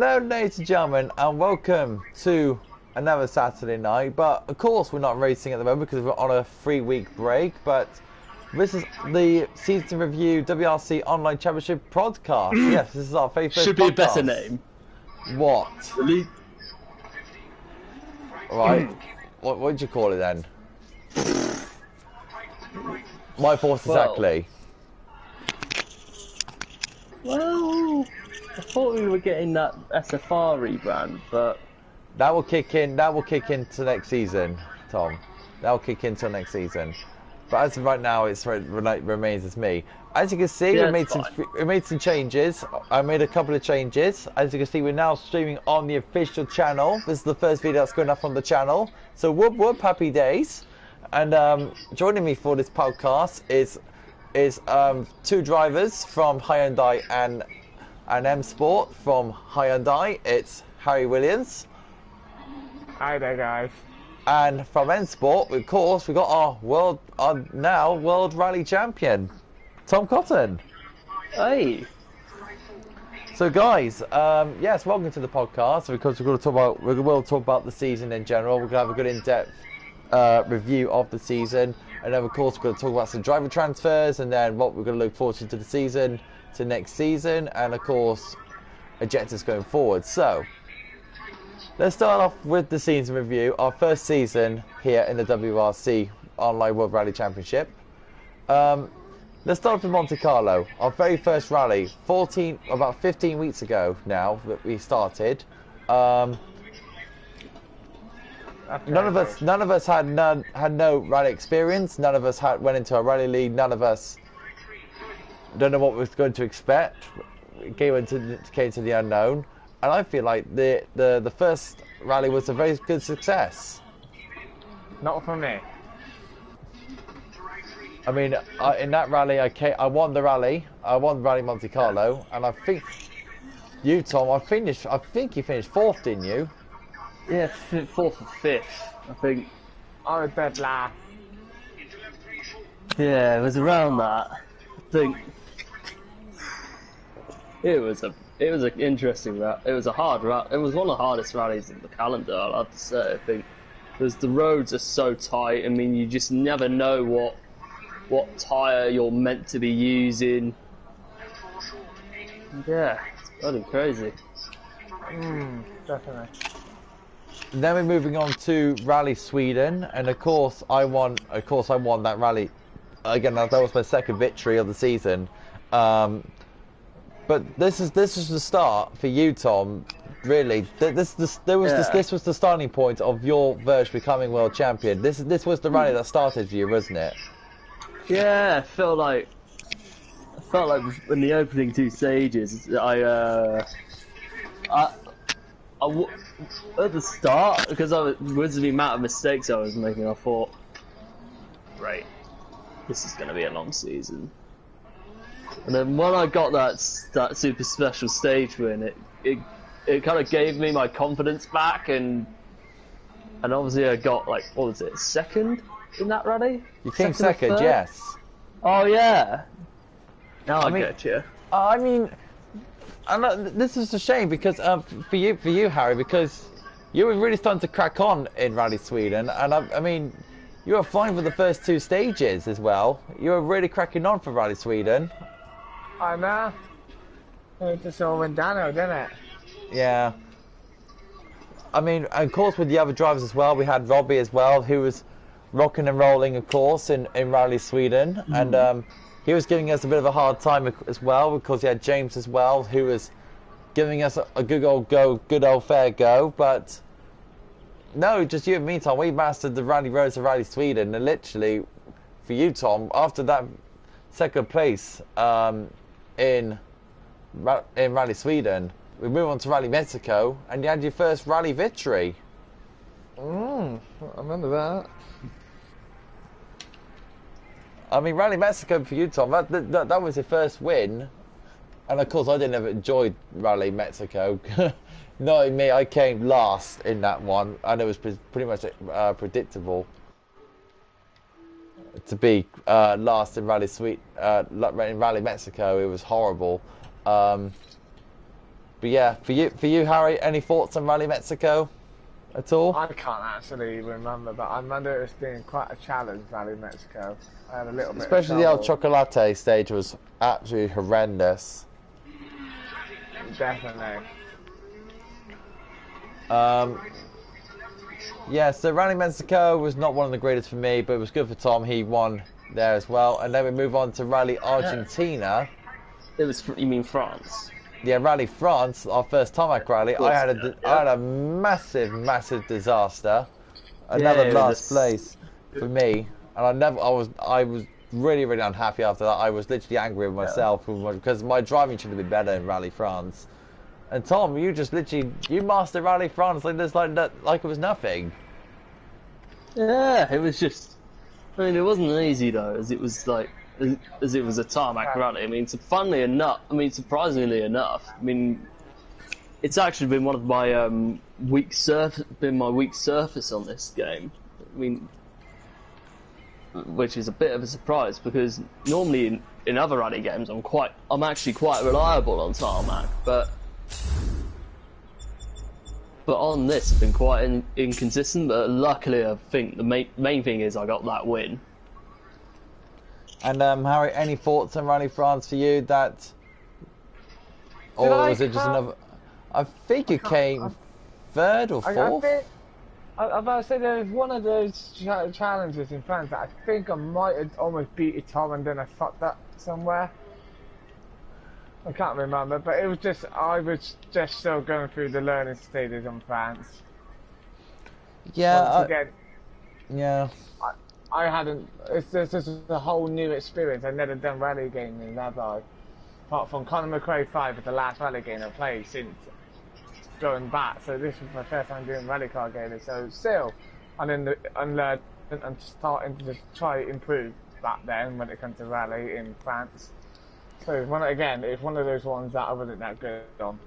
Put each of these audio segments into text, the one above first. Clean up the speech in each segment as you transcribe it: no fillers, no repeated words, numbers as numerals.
Hello, ladies and gentlemen, and welcome to another Saturday night. But of course, we're not racing at the moment because we're on a 3-week break. But this is the season review WRC Online Championship podcast. Yes, this is our very first Should be podcast. a better name. What? Really? Right. What would you call it then? My thoughts exactly. Well, I thought we were getting that SFR rebrand, but That will kick in. That will kick into next season, Tom. That will kick into next season. But as of right now, it remains as me. As you can see, yeah, we made some changes. I made a couple of changes. As you can see, we're now streaming on the official channel. This is the first video that's going up on the channel. So whoop whoop, happy days. And joining me for this podcast is two drivers from Hyundai and M Sport from Hyundai. It's Harry Williams. Hi there, guys. And from M Sport, of course, we got our now world rally champion, Tom Cotton. hey, So, guys, yes, welcome to the podcast because we will talk about the season in general. We're gonna have a good in-depth review of the season, and then of course we're going to talk about some driver transfers, and then what we're going to look forward to the season, to next season, and of course objectives going forward. So let's start off with the season review, our first season here in the WRC Online World Rally Championship. Let's start with Monte Carlo, our very first rally, about 15 weeks ago now that we started. None of us had no rally experience. None of us went into a rally league. None of us don't know what we were going to expect. It came into the unknown, and I feel like the first rally was a very good success. Not for me. I mean, in that rally, I won the rally. I won Rally Monte Carlo, and I think you, Tom, I think you finished fourth, didn't you? yeah, fourth or fifth, I think. I was dead last. Yeah, it was around that. I think it was an interesting route. It was a hard route. It was one of the hardest rallies in the calendar, I'll have to say. I think because the roads are so tight. I mean, you just never know what tyre you're meant to be using. Yeah, it's bloody crazy. Definitely. Then we're moving on to Rally Sweden, and of course I won that rally. Again, that was my second victory of the season. But this is the start for you, Tom. Really, this was the starting point of your verge becoming world champion. This was the rally that started for you, wasn't it? Yeah, I felt like in the opening two stages, at the start, because with the amount of mistakes I was making, I thought, right, this is going to be a long season. And then when I got that super special stage win, it kind of gave me my confidence back, and obviously I got, like, what was it, second in that rally? You came second, yes. Oh yeah. Now I get you. I mean, this is a shame because for you, Harry, because you were really starting to crack on in Rally Sweden, and I mean, you were flying for the first two stages as well. You were really cracking on for Rally Sweden. I know. It just all went downhill, didn't it? Yeah. I mean, of course, with the other drivers as well, we had Robbie as well, who was rocking and rolling, of course, in Rally Sweden, and he was giving us a bit of a hard time as well because he had James as well, who was giving us a good old fair go. But no, just you and me, Tom, we mastered the rally roads of Rally Sweden, and literally, for you, Tom, after that second place in Rally Sweden, we moved on to Rally Mexico, and you had your first rally victory. I remember that. I mean, Rally Mexico for you, Tom, that was your first win. And of course, I didn't ever enjoy Rally Mexico. Not me, I came last in that one, and it was pretty much predictable to be last in Rally Mexico. It was horrible. But yeah, for you, Harry, any thoughts on Rally Mexico at all? I can't actually remember, but I remember it being quite a challenge, Rally Mexico. I had a little bit Especially of the El trouble. Chocolate stage was absolutely horrendous. Definitely. Yeah, so Rally Mexico was not one of the greatest for me, but it was good for Tom. He won there as well. And then we move on to Rally Argentina. It was, you mean France? Yeah, Rally France, our first tarmac rally. I had a massive disaster. Another Yeah, last place for me, and I was really unhappy after that. I was literally angry with myself because my driving should have been better in Rally France. And Tom, you just literally mastered Rally France like it was nothing. Yeah, it was just. I mean, it wasn't easy though, as it was like, as it was a tarmac rally. I mean, surprisingly enough, I mean, it's actually been one of my weak surface on this game. I mean, which is a bit of a surprise because normally in other rally games I'm actually quite reliable on tarmac, but on this I've been quite inconsistent. But luckily, I think the main thing is I got that win. And Harry, any thoughts on Rally France for you? Or was it just another? I think you came third or fourth. I was about to say there was one of those challenges in France that I think I might have almost beat Tom, and then I fucked up somewhere. I can't remember, but I was just still going through the learning stages in France. Yeah. Once again, yeah. I hadn't. It's just a whole new experience. I've never done rally gaming, have I? Apart from Conor McRae 5 was the last rally game I played since going back. So this was my first time doing rally car gaming. So still, I'm unlearning and starting to just try to improve back then when it comes to rally in France. So it's one of those ones that I wasn't that good on.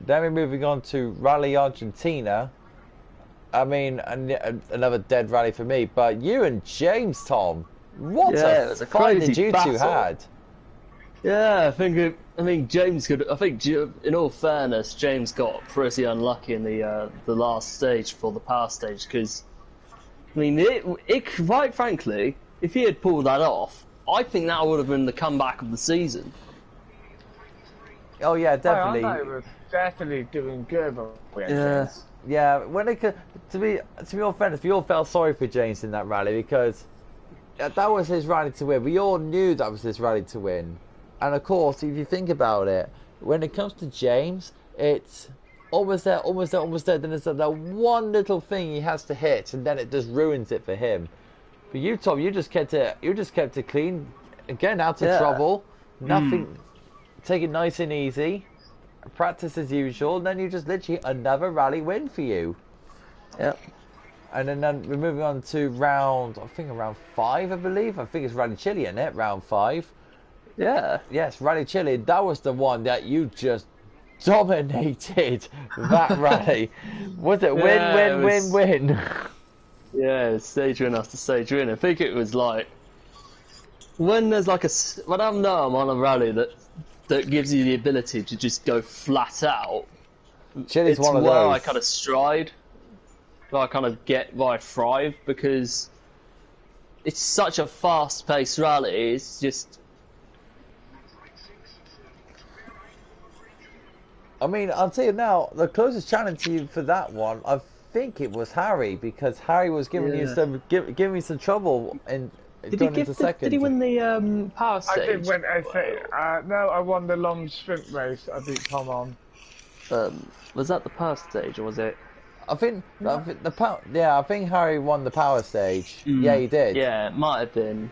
Then we're moving on to Rally Argentina. I mean, another dead rally for me. But you and James, Tom, what a fight did you two had? Yeah, I mean, James could. I think, in all fairness, James got pretty unlucky in the last stage for the power stage because, I mean, it quite frankly, if he had pulled that off, I think that would have been the comeback of the season. Oh yeah, definitely. I was definitely doing good. Yeah, when to be all fairness, we all felt sorry for James in that rally because that was his rally to win. We all knew that was his rally to win, and of course, if you think about it, when it comes to James, it's almost there. Then there's that one little thing he has to hit, and then it just ruins it for him. But you, Tom, you just kept it clean, getting out of trouble, nothing, take it nice and easy. Practice as usual, and then you just literally another rally win for you. Yep. And then we're moving on to round 5, I believe. I think it's Rally Chile, isn't it? Round 5. Yeah. Yes, Rally Chile. That was the one that you just dominated. That rally. Was it win? Yeah, stage win after stage win. I think it was like when I'm on a rally that gives you the ability to just go flat out. Chile's one of those. Where those. I kind of stride, where I kind of get where I thrive because it's such a fast-paced rally. It's just. I mean, I'll tell you now, the closest challenge to you for that one, I think it was Harry, because Harry was giving me some trouble in going into second. Did he win the power stage? I did win. No, I won the long sprint race. I beat Tom on. Was that the power stage or was it? I think I think Harry won the power stage. Yeah, he did. Yeah, it might have been.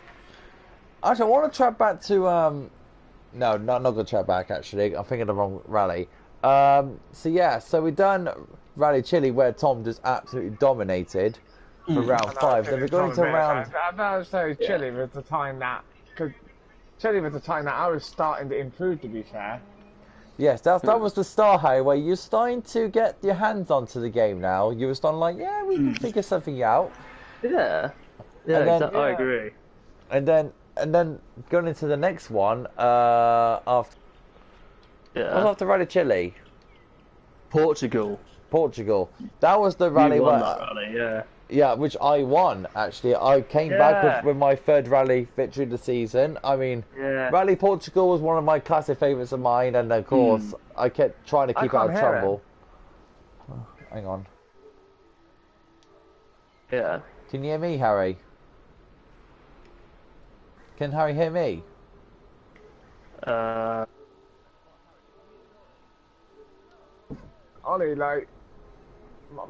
Actually, I want to track back to no, not going to track back. Actually, I'm thinking of the wrong rally. So we done Rally Chile where Tom just absolutely dominated for round 5. Then we're going to round. I would say Chile was the time that I was starting to improve. To be fair. Yes, that was the start, Harry, where you're starting to get your hands onto the game now. You were starting like, yeah, we can figure something out. Yeah, I agree. And then going into the next one, after Rally Chile. Portugal. Portugal. That was the You rally won where, that rally, yeah. yeah, which I won actually. I came back Yeah. with my third rally victory of the season. I mean, Yeah. Rally Portugal was one of my classic favourites of mine, and of course, I kept trying to I keep out can't of hear trouble. Hang on. Yeah. Can you hear me, Harry? Can Harry hear me? Ollie, like,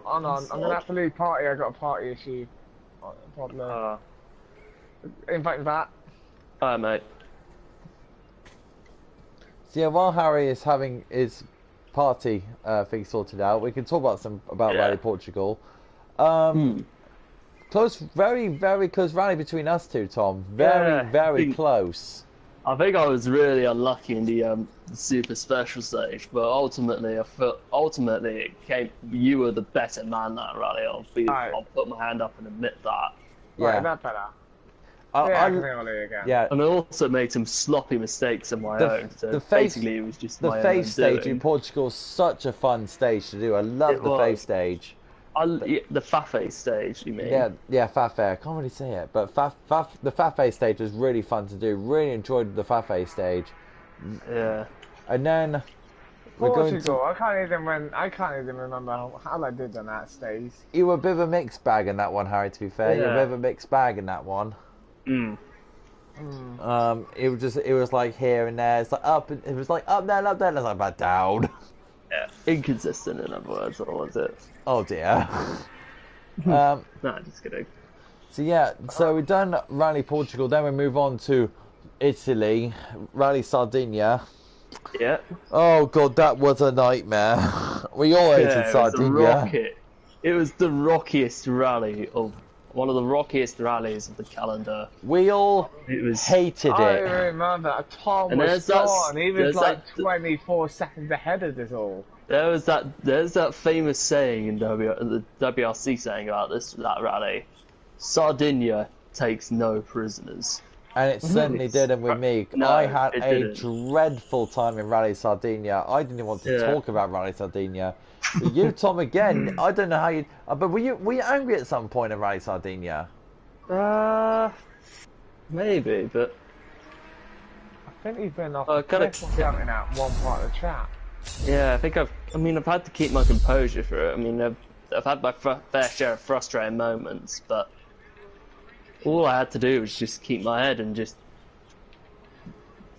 I'm gonna have to leave party. I got a party issue. Problem. In fact, that. Alright, mate. So yeah, while Harry is having his party thing sorted out, we can talk about Yeah. Rally Portugal. Close, very close rally between us two, Tom. Yeah, Very close. I think I was really unlucky in the super special stage, but ultimately, you were the better man that rally. I'll put my hand up and admit that. Yeah, Right, that better. I I can hear Ollie again. yeah. And I also made some sloppy mistakes of my own. So basically, it was just the my face own stage doing. in Portugal is such a fun stage to do. I love It the was. face stage. The Fafe stage, you mean? Yeah, Fafe. I can't really say it, but the Fafe stage was really fun to do. Really enjoyed the Fafe stage. Yeah. And then we're going Portugal. to. I can't even remember how I did on that stage. You were a bit of a mixed bag in that one, Harry. To be fair, you were a Yeah. bit of a mixed bag in that one. It was like here and there. It's like up. It was like up there, and it's like back down. Yeah. Inconsistent, in other words, or was it? Oh dear. No, just kidding. So yeah, so we've done Rally Portugal. Then we move on to Italy, Rally Sardinia. Yeah. Oh god, that was a nightmare. We all hated It was Sardinia. It was the rockiest rally of one of the rockiest rallies of the calendar. We all hated I it. remember Tom And was gone. He was there's like that- 24 seconds ahead of us all. There's that famous saying in the WRC saying about that rally. Sardinia takes no prisoners. And it certainly didn't with me. No, I had it a didn't. dreadful time in Rally Sardinia. I didn't want to Yeah. talk about Rally Sardinia. But you, Tom, again, I don't know how you... but were you angry at some point in Rally Sardinia? Maybe, but I think he's been off I kinda- cliff or something out one part of the track. yeah, I think I've had to keep my composure through it. I mean, I've had my fair share of frustrating moments, but all I had to do was just keep my head and just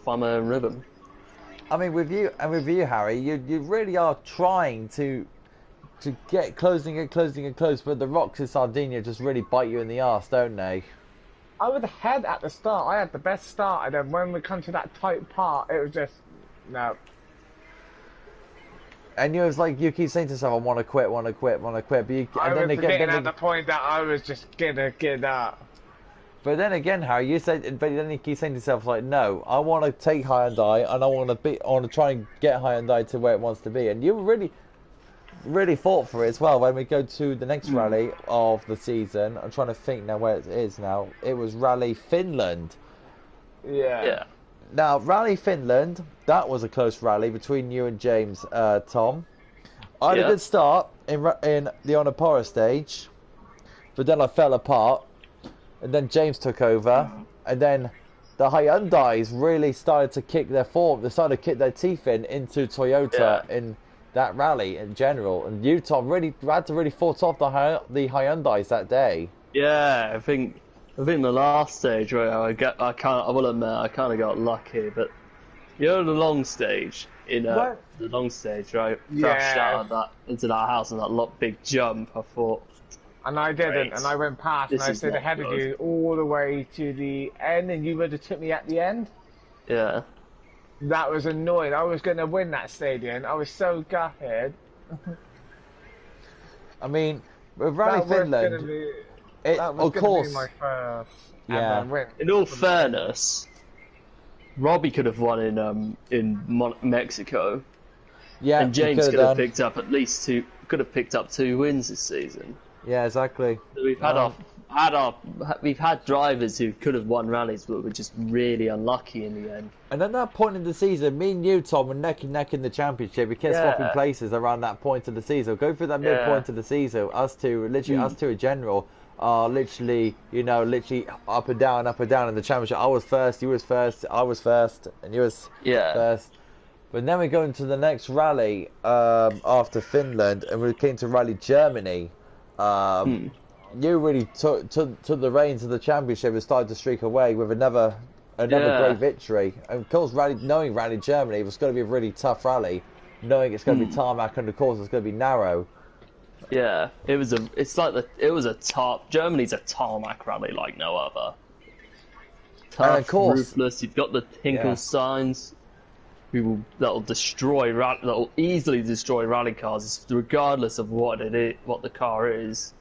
find my own rhythm. I mean, with you, Harry, you really are trying to get closing and close, but the rocks in Sardinia just really bite you in the arse, don't they? I was ahead at the start. I had the best start, and then when we come to that tight part, it was just no. And you was like, you keep saying to yourself, I want to quit, but you, I and then was again, getting at the point that I was just gonna get up. but then again, Harry, you said, but then you keep saying to yourself, like, no, I want to take Hyundai, and I want to try and get Hyundai to where it wants to be, and you really fought for it as well. When we go to the next rally of the season, I'm trying to think now where it is now. It was Rally Finland. Yeah. Now, Rally Finland, that was a close rally between you and James, Tom. I had a good start in the Onapora stage, but then I fell apart, and then James took over, and then the Hyundais really started to kick their form. They started to kick their teeth into Toyota in that rally in general, and you, Tom, really had to really fought off the Hyundais that day. Yeah, I think the last stage where I will admit I kind of got lucky, but the long stage right? Crashed out into that house and that big jump. I thought, And I didn't, Great. and I went past, and This I is stayed not ahead of good. you all the way to the end, and you would have took me at the end. yeah, That was annoying. I was going to win that stadium. I was so gutted. I mean, with Rally Finland, That was of going course, to be my first Yeah. ever win. in all fairness, Robbie could have won in Mexico, yeah, and you James could could have done. picked up at least two. Could have picked up 2 wins this season. Yeah, exactly. So we've had we've had drivers who could have won rallies but were just really unlucky in the end. And at that point in the season, me and you, Tom, were neck and neck in the championship. We kept swapping places around that point of the season. Go through that midpoint of the season. Us two in general, are literally up and down in the championship. I was first, you was first, I was first, and you was first. But then we go into the next rally after Finland, and we came to Rally Germany. You really took the reins of the championship and started to streak away with another great victory. And of course, knowing Rally Germany, it was going to be a really tough rally, knowing it's going to be tarmac and of course it's going to be narrow. Yeah, Germany's a tarmac rally like no other. Tough, and of course, ruthless. You've got the Hinkle signs. That'll easily destroy rally cars, regardless of what the car is.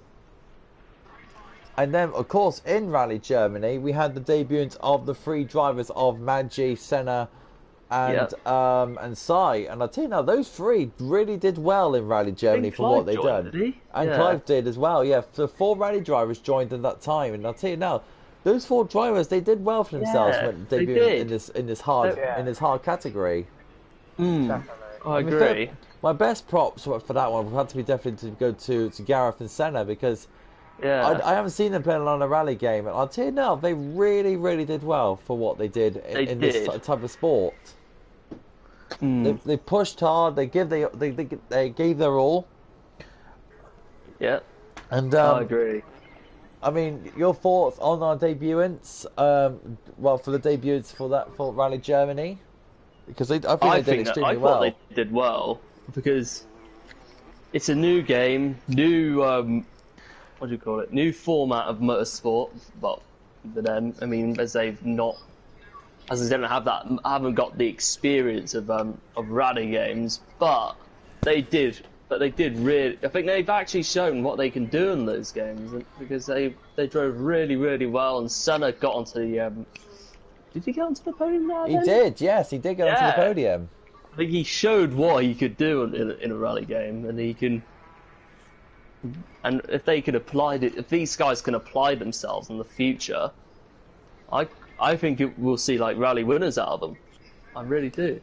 And then, of course, in Rally Germany, we had the debuts of the three drivers of Maggi, Senna, and Sai. And I'll tell you now, those three really did well in Rally Germany for what they've done. Did he? And Clive did as well, yeah. So 4 rally drivers joined at that time. And I'll tell you now, those 4 drivers, they did well for themselves when debuting in this hard category. I agree. My best props for that one would have to be definitely to go to Gareth and Senna, because I haven't seen them playing on a rally game, and I'll tell you now, they really, really did well for what they did in this type of sport. They pushed hard. They gave their all. Yeah, and I agree. I mean, your thoughts on our debutants? For the debuts for Rally Germany, because I think they did extremely well. I thought they did well because it's a new game, new what do you call it? New format of motorsport. Well, for them, I mean, as they haven't got the experience of rally games, but they did. But they did really. I think they've actually shown what they can do in those games, because they drove really, really well. And Senna got onto the. Did he get onto the podium now? He did. Yes, he did get onto the podium. I think he showed what he could do in a rally game, and he can. And if they could if these guys can apply themselves in the future, I think we'll see like rally winners out of them. I really do.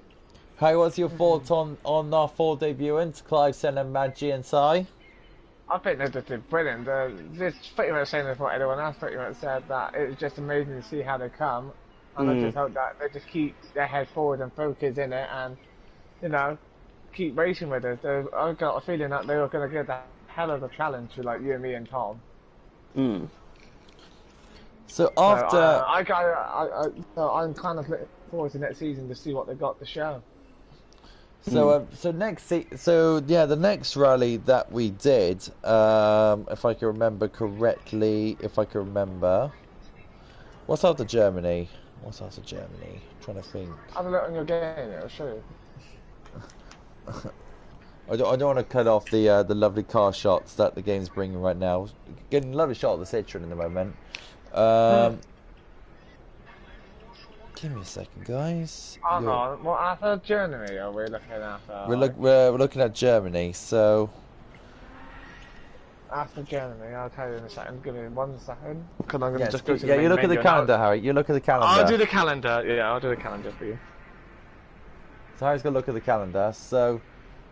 How was your thoughts on our 4 debutants, Clive, Senna, Maggi and Sai? I think they just did brilliant. Just pretty much saying what everyone else pretty much said, that it was just amazing to see how they come. And I just hope that they just keep their head forward and focus in it, and keep racing with it. I got a feeling that they were going to give that hell of a challenge to like you and me and Tom. So after I'm kind of looking forward to next season to see what they've got to show. So the next rally that we did, if I can remember correctly, what's after Germany? I'm trying to think. Have a look on your game, it'll show you. I don't want to cut off the lovely car shots that the game's bringing right now. Getting a lovely shot of the Citroen in the moment. Give me a second, guys. What after Germany are we looking at? We're looking at Germany, so. After Germany, I'll tell you in a second. Give me 1 second. Because I'm going to just go to the you look at the calendar, Harry. You look at the calendar. I'll do the calendar. Yeah, I'll do the calendar for you. So Harry's going to look at the calendar. So,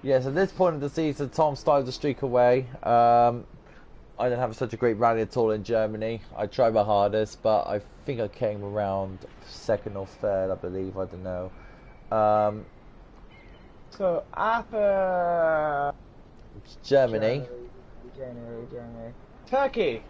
yes, at this point of the season, Tom started to streak away. I didn't have such a great rally at all in Germany. I tried my hardest, but I think I came around 2nd or 3rd, I believe. I don't know. So after Germany. Turkey.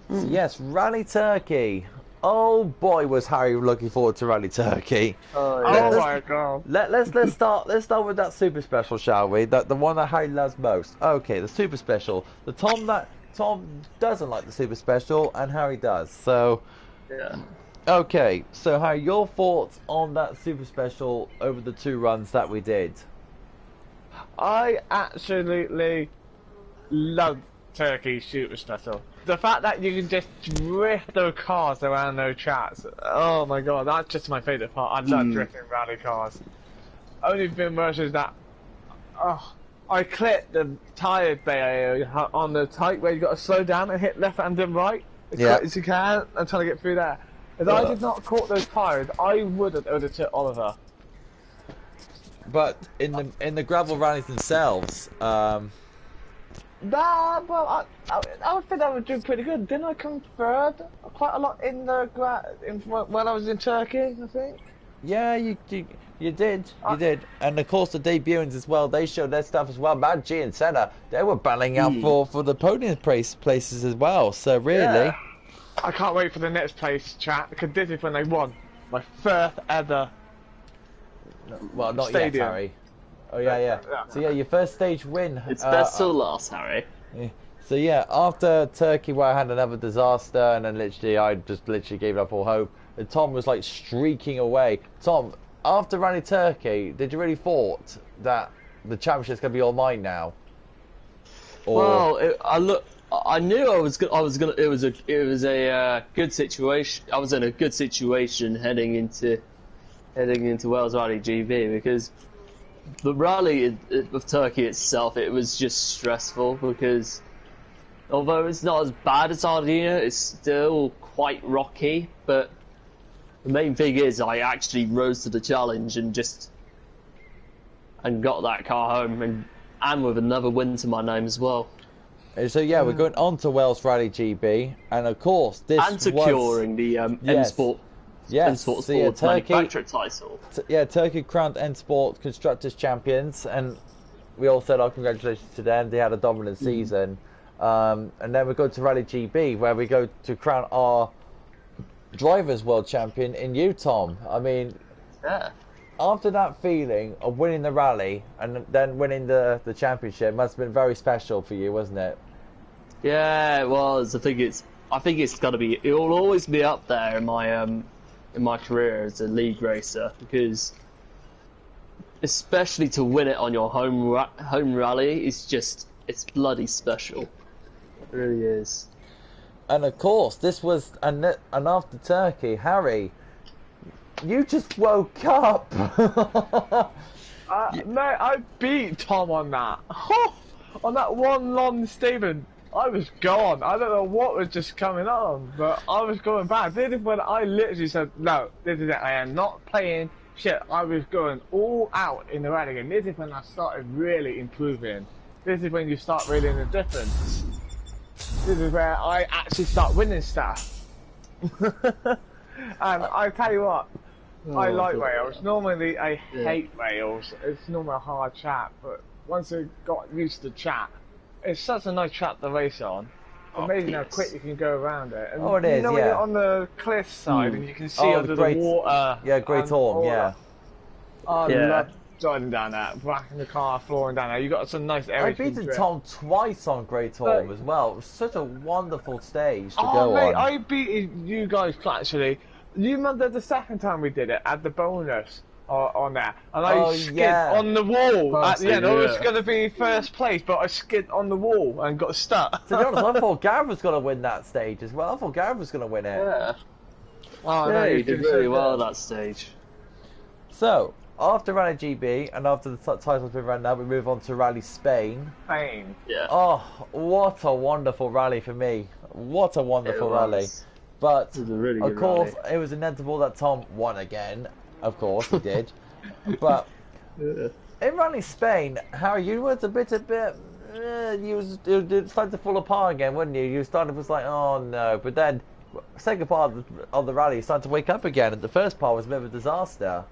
Yes, Rally Turkey. Oh boy, was Harry looking forward to Rally Turkey. Oh my god. Let's start with that super special, shall we? The one that Harry loves most. Okay, the super special. The Tom doesn't like the super special, and Harry does. So yeah. Okay, so Harry, your thoughts on that super special over the 2 runs that we did? I absolutely love Turkey's super special. The fact that you can just drift those cars around those tracks. Oh my god, that's just my favourite part. I love drifting rally cars. Only thing worse is that I clipped the tyre bay on the tight where you got to slow down and hit left hand and right. as Yeah. quick as you can and trying to get through there. If I did not caught those tyres, I would have overtook Oliver. But in the gravel rallies themselves, Nah, well, I would think I would do pretty good. Didn't I come third quite a lot in the when I was in Turkey? I think. yeah, you did, and of course the debutantes as well. They showed their stuff as well. Mad G and Senna, they were battling out for the podium places as well. So really, Yeah. I can't wait for the next place chat because this is when they won my first ever. well, not Stadium. yet, Harry. Oh yeah. So yeah, your first stage win. It's best till last, Harry. Yeah. So yeah, after Turkey, where I had another disaster, and then I just gave up all hope. And Tom was like streaking away. Tom, after Rally Turkey, did you really thought that the championship's gonna be all mine now? Or... Well, I knew I was gonna. It was a good situation. I was in a good situation heading into Wales Rally GB because the rally of Turkey itself, it was just stressful because although it's not as bad as Sardinia, it's still quite rocky. But the main thing is I actually rose to the challenge and got that car home and with another win to my name as well. So yeah, we're going on to Wales Rally GB, and of course this and securing the M Sport. Yes, M-Sport so yeah, Sports manufacturer title. Turkey crowned M Sport Constructors Champions, and we all said our congratulations to them. They had a dominant season. And then we go to Rally GB, where we go to crown our Drivers World Champion in you, Tom. I mean, Yeah. after that feeling of winning the rally and then winning the championship must have been very special for you, wasn't it? Yeah, it was. I think it's got to be. It will always be up there in my career as a league racer because, especially to win it on your home rally, it's bloody special. It really is. And of course, this was and after Turkey, Harry, you just woke up. Mate, I beat Tom on that. On that one long statement, I was gone. I don't know what was just coming on, but I was going back. This is when I literally said, no, this is it. I am not playing shit. I was going all out in the rally game. This is when I started really improving. This is when you start reading the difference. This is where I actually start winning stuff. And I tell you what, I like Wales. Normally, I hate Wales. It's normally a hard chat, but once I got used to chat, it's such a nice track to race on. Amazing how quick you can go around it. And it is, you know when you're on the cliff side and you can see under the water. Yeah, Great Orme, yeah. I love driving down that, whacking the car, flooring down there. You got some nice areas. I beaten Tom twice on Great Orme as well. It was such a wonderful stage to go mate, on. I beat you guys actually. You remember the second time we did it at the bonus on there, and I skid on the wall at the end. I was going to be first place, but I skid on the wall and got stuck. To be honest, I thought Gareth was going to win that stage as well. I thought Gareth was going to win it. Yeah. Oh, Yeah, no, you did really well that stage. So, after Rally GB and after the title's been run out, we move on to Rally Spain. Spain. Yeah. Oh, what a wonderful rally for me. What a wonderful rally. But, It was a really of good course, rally. it was inevitable that Tom won again. Of course, he did. But in Rally Spain, Harry, you was a bit, you started to fall apart again, wasn't you? You started was like, oh no. But then, second part of the rally, you started to wake up again, and the first part was a bit of a disaster.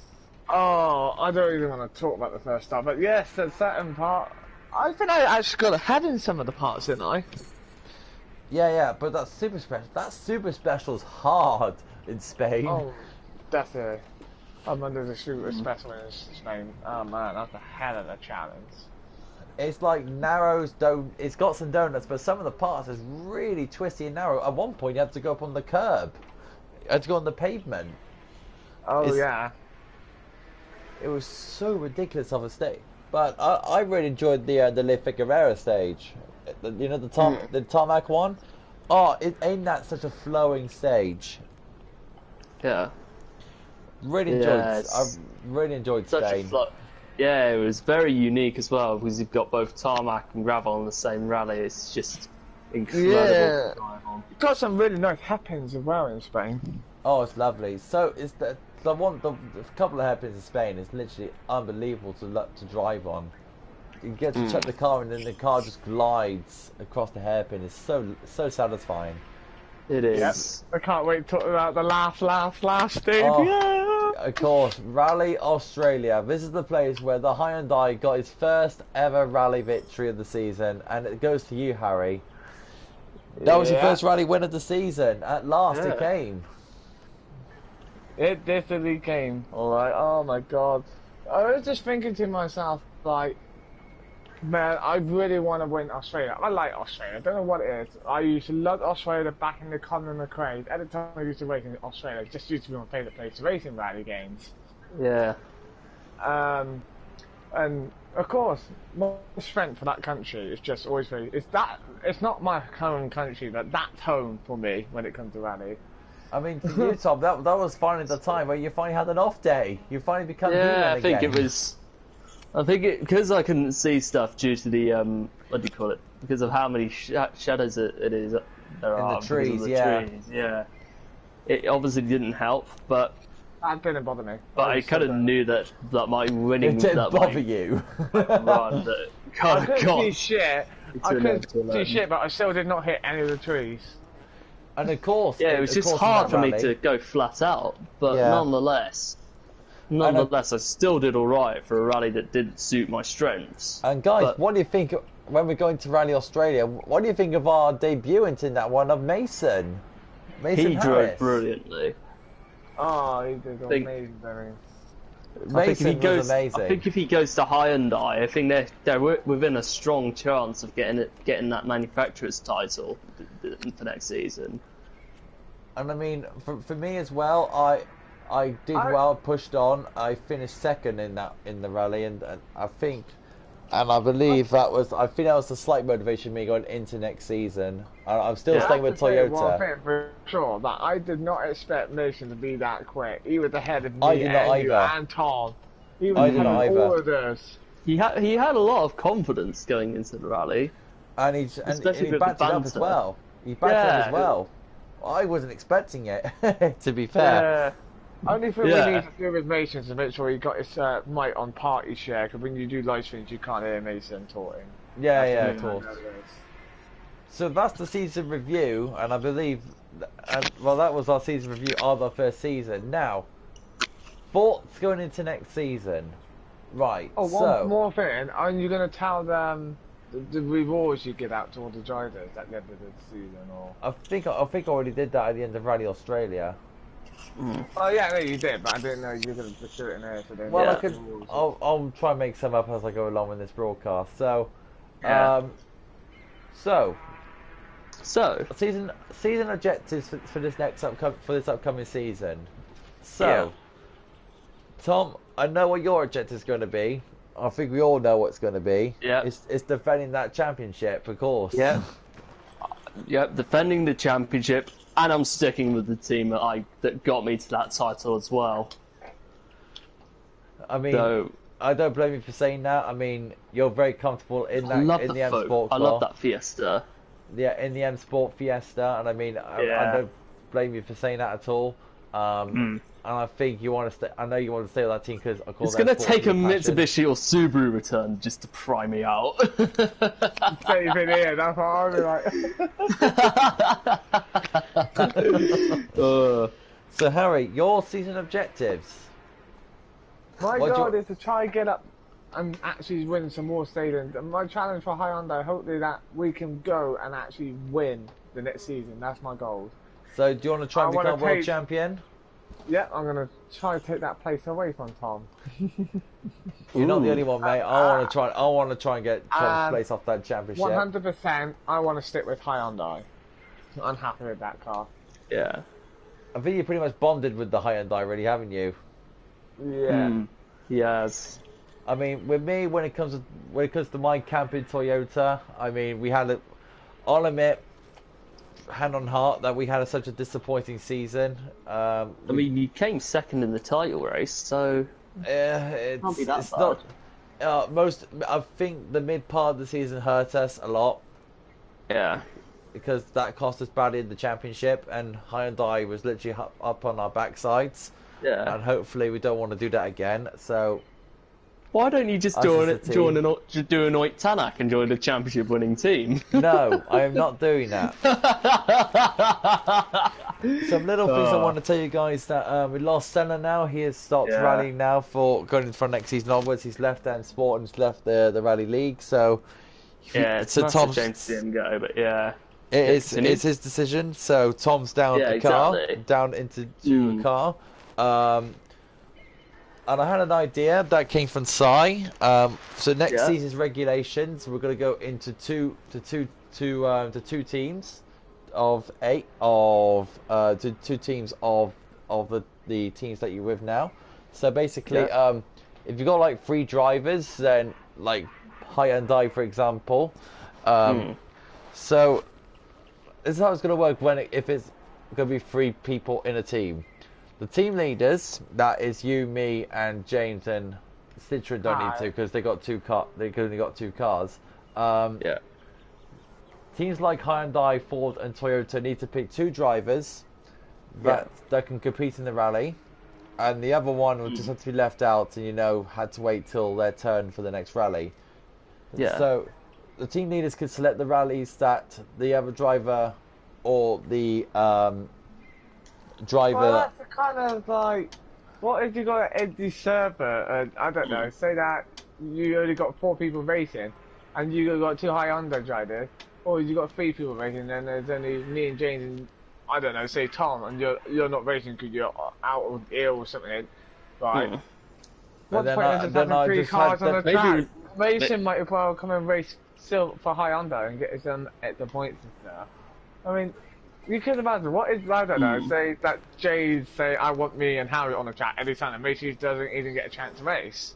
Oh, I don't even want to talk about the first start, but yes, the second part. I think I actually got ahead in some of the parts, didn't I? Yeah, but that super special's hard in Spain. Oh, definitely. I'm under the super special in Spain. Oh man, that's a hell of a challenge. It's like narrows, it's got some donuts, but some of the parts is really twisty and narrow. At one point, you had to go up on the curb. You had to go on the pavement. Oh yeah. It was so ridiculous of a stage. But I really enjoyed the Le Figueroa stage. You know, the tarmac one? Oh, ain't that such a flowing stage? Yeah. Really enjoyed. I really enjoyed Spain. Yeah, it was very unique as well because you've got both tarmac and gravel on the same rally. It's just incredible Yeah. to drive on. Got some really nice hairpins as well in Spain. Oh, it's lovely. So it's the couple of hairpins in Spain is literally unbelievable to drive on. You get to check the car and then the car just glides across the hairpin. It's so satisfying. It is. I can't wait to talk about the last stage. Oh, Yeah. of course, Rally Australia. This is the place where the Hyundai got his first ever rally victory of the season, and it goes to you, Harry. That was your first rally win of the season. At last, it came. It definitely came. Alright, oh my god. I was just thinking to myself, like, man, I really want to win Australia. I like Australia. I don't know what it is. I used to love Australia back in the Conor McRae. At the time I used to race in Australia, it just used to be my favourite place to race in rally games. Yeah. And of course, my strength for that country is just always very. It's not my home country, but that's home for me when it comes to rally. I mean, for you, Tom, that was finally the time where you finally had an off day. You finally become human Yeah, again. I think it because I couldn't see stuff due to the what do you call it? Because of how many shadows there are in the because trees. of the Yeah. trees. Yeah. It obviously didn't help, but That didn't bother me. I kind of knew that my winning It didn't that bother my you. run that I kind of couldn't got see shit. I to couldn't an see end. shit, but I still did not hit any of the trees. And of course, Yeah, it was of just course in hard that for me rally- to go flat out, but Yeah. nonetheless, I still did all right for a rally that didn't suit my strengths. And guys, But- what do you think when we're going to Rally Australia? What do you think of our debutant in that one of Mason? Mason He Harris. drove brilliantly. Oh, he did Think- amazing, Barry. I think if he Mason goes, was amazing. I think if he goes to Hyundai, I think they're within a strong chance of getting that manufacturer's title for next season. And I mean, for me as well, I did well, pushed on. I finished second in the rally, and I think, and I believe that was a slight motivation for me going into next season. I'm still staying with One Toyota. thing for sure, that I did not expect Mason to be that quick. He was ahead of me I did not and you either. and Tom. He I was did ahead not of either. all of us. He had a lot of confidence going into the rally. And he Especially with backed the it up as banter. well. He backed it up Yeah. as well. I wasn't expecting it, to be fair. Only thing Yeah. we need to do with Mason is to make sure he got his mic on party share, because when you do live streams, you can't hear Mason talking. Yeah, That's yeah, the of thing I course. noticed. So that's the season review, and I believe, that was our season review of our first season. Now, thoughts going into next season. Right, Oh, so... one more thing. Are you going to tell them the rewards you give out to all the drivers at the end of the season? Or? I think I already did that at the end of Rally Australia. Oh, yeah, no, you did, but I didn't know you were going to do it in there. So then Well, Yeah. I could. I'll try and make some up as I go along with this broadcast. So, Yeah. so So, season objectives for this upcoming season. So, Tom, I know what your objective is going to be. I think we all know what it's going to be. Yeah. It's defending that championship, of course. yeah, defending the championship, and I'm sticking with the team that got me to that title as well. I mean, So, I don't blame you for saying that. I mean, you're very comfortable in that I love in the M Folk. Sport I car. love that Fiesta. Yeah, in the M Sport Fiesta, and I mean, I Yeah. don't blame you for saying that at all. And I think you want to stay. I know you want to stay with that team because, of course, It's gonna M Sport take a is your passion. Mitsubishi or Subaru return just to pry me out. Save it here, that's what I'll be like. So, Harry, your season objectives. My What do goal you- is to try and get up and actually win some more stadiums. And my challenge for Hyundai, hopefully that we can go and actually win the next season. That's my goal. So, do you want to try and I wanna become world take- champion? Yeah, I'm going to try to take that place away from Tom. You're not the Ooh. only one, mate. I want to try and get Tom's Um, place off that championship. 100%, I want to stick with Hyundai. I'm happy with that car. Yeah. I think you pretty much bonded with the Hyundai, really, haven't you? Yeah. Yes. I mean, with me, when it comes to my camping Toyota, I mean, we had a, I'll admit, hand on heart, that we had such a disappointing season. I mean, you came second in the title race, so It's be that it's bad. not. I think the mid part of the season hurt us a lot. yeah. because that cost us badly in the championship, and Hyundai was literally up on our backsides. Yeah. And hopefully we don't want to do that again. So why don't you just do an Oit Tanak and join the championship-winning team? No, I am not doing that. Some little things I want to tell you guys that we lost Senna now. He has stopped rallying now for going for next season onwards. He's left Dan Sport and he's left the Rally League. So it's a massive shame to see him go, but it's his decision. So Tom's down the car, down into a car. And I had an idea that came from Sai. So next season's regulations, we're going to go into two teams of 8 to 2 teams of the teams that you're with now. So basically, if you've got like 3 drivers, then like Hyundai, for example. So this is how it's going to work if it's going to be 3 people in a team. The team leaders, that is you, me, and James, and Citroen don't need to because they got 2 cars. They only got 2 cars. Teams like Hyundai, Ford, and Toyota need to pick 2 drivers that can compete in the rally, and the other one will just have to be left out, and had to wait till their turn for the next rally. So the team leaders could select the rallies that the other driver or the driver. Well, that's kind of like, what if you got an empty server and I don't know, say that you only got 4 people racing and you got 2 Hyundai drivers, or you got 3 people racing and there's only me and James and I don't know, say Tom, and you're not racing because you're out or ill or something, right? What's the point of just having 3 cars on the track? Racing might as well come and race still for Hyundai and get some extra points and stuff. I mean, you can imagine, what is, I don't know, say that Jay's say, I want me and Harry on the track every time, and Macy doesn't even get a chance to race.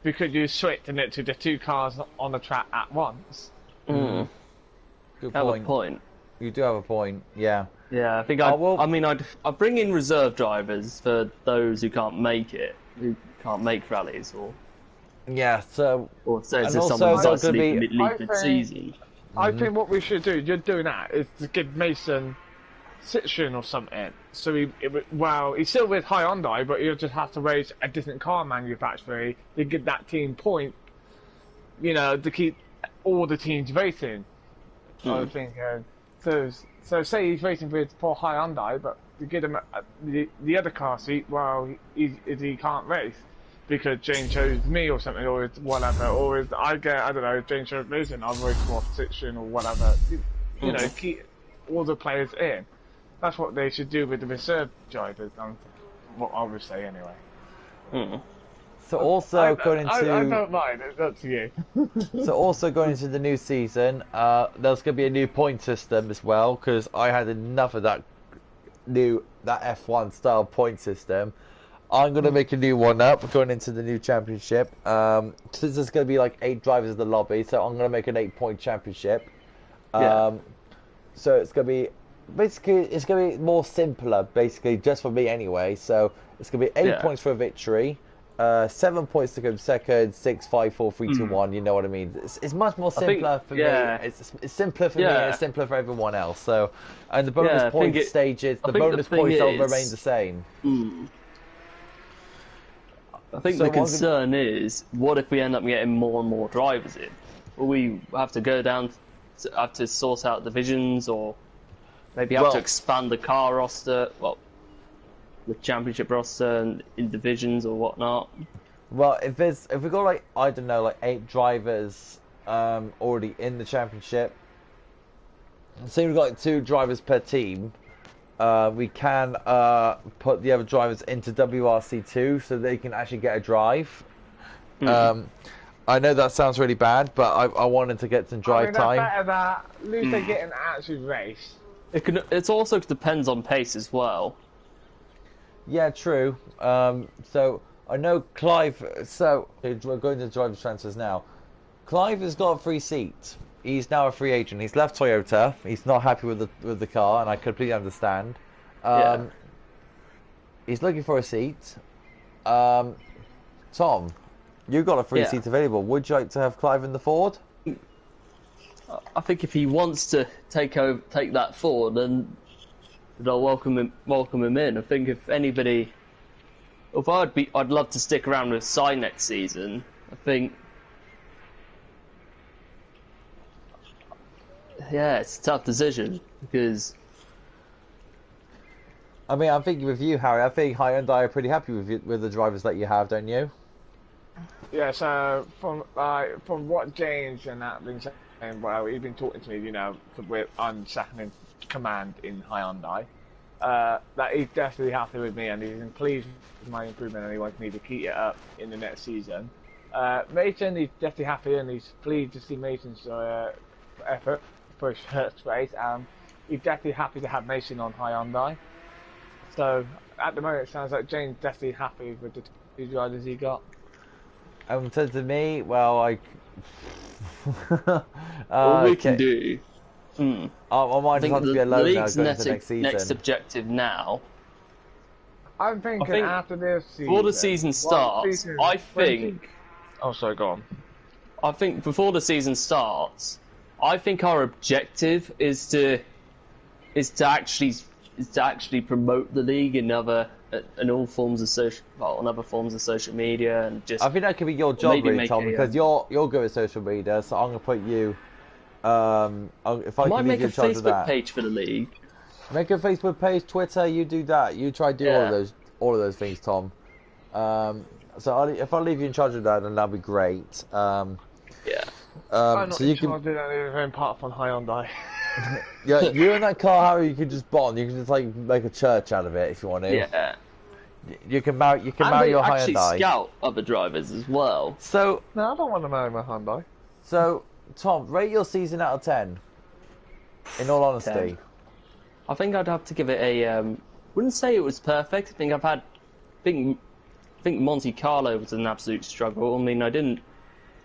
Because you switched it to the 2 cars on the track at once. Good point. You do have a point, yeah. Yeah, I think I'd bring in reserve drivers for those who can't make it, who can't make rallies, or... Yeah, so... Or say someone who's actually mid-season. I think what we should do, you're doing that, is to give Mason Citroen or something. So he's still with Hyundai, but he'll just have to race a different car manufacturer to get that team point, to keep all the teams racing. I was thinking, so say he's racing for Hyundai, but to get him the other car seat while he can't race. Because Jane chose me or something, or whatever, or I don't know, Jane chose racing, I'll race for Citroen or whatever. Keep all the players in. That's what they should do with the reserve drivers, what I would say anyway. So also going into... I don't mind, it's up to you. So also going into the new season, there's going to be a new point system as well, because I had enough of that F1 style point system. I'm going to make a new one up going into the new championship. Since there's going to be like 8 drivers in the lobby, so I'm going to make an 8-point championship. So it's going to be, basically, it's going to be more simpler, basically, just for me anyway. So it's going to be 8 points for a victory, 7 points to go second, 6, 5, 4, 3, 2, 1, you know what I mean? It's much more simpler for me. It's simpler for me and it's simpler for everyone else. So, and the bonus point stages, the bonus points will remain the same. I think the concern is, what if we end up getting more and more drivers in? Will we have to go down, have to sort out divisions, or maybe have to expand the car roster, the championship roster and in divisions or whatnot? Well, if we got like, I don't know, like 8 drivers already in the championship, say we've got like 2 drivers per team, we can put the other drivers into WRC2 so they can actually get a drive. I know that sounds really bad, but I wanted to get some drive time. Better that, at least they're getting actually race. It also depends on pace as well. Yeah, true. So I know Clive. So we're going to driver's transfers now. Clive has got a free seat. He's now a free agent. He's left Toyota. He's not happy with the car, and I completely understand. He's looking for a seat. Tom, you've got a free seat available. Would you like to have Clive in the Ford? I think if he wants to take that forward, then I'll welcome him in. I think if anybody, if I'd love to stick around with Sai next season. I think, yeah, it's a tough decision because. I mean, I'm thinking with you, Harry. I think Hyundai are pretty happy with the drivers that you have, don't you? Yeah. So from what James and that been saying, well, he's been talking to me, you know, I'm second in command in Hyundai. That he's definitely happy with me, and he's pleased with my improvement, and he wants me to keep it up in the next season. Mason, he's definitely happy, and he's pleased to see Mason's effort for his first race. He's definitely happy to have Mason on Hyundai. So at the moment, it sounds like Jane's definitely happy with the two drivers he got. In terms of me, well, what we can do. I might just have to be alone now going into next season. Next objective now. I'm thinking after this season. Before the season starts, I think. Oh, sorry, go on. I think before the season starts, I think our objective is to actually promote the league in other forms of social media, and just. I think that could be your job, really, Tom, because you're good at social media. So I'm gonna put you. If I might can make leave a you in charge of Facebook that. page for the league. Make a Facebook page, Twitter. You do that. You try to do all of those things, Tom. So if I leave you in charge of that, then that'll be great. I'm not so you in charge of anything apart from Hyundai. Yeah, you and that car, Harry, you can just bond. You can just like make a church out of it if you want to. Yeah. You can marry your Hyundai. Actually scout other drivers as well. So No, I don't want to marry my Hyundai. So Tom, rate your season out of 10. In all honesty. 10. I think I'd have to give it a. Wouldn't say it was perfect. I think Monte Carlo was an absolute struggle. I mean,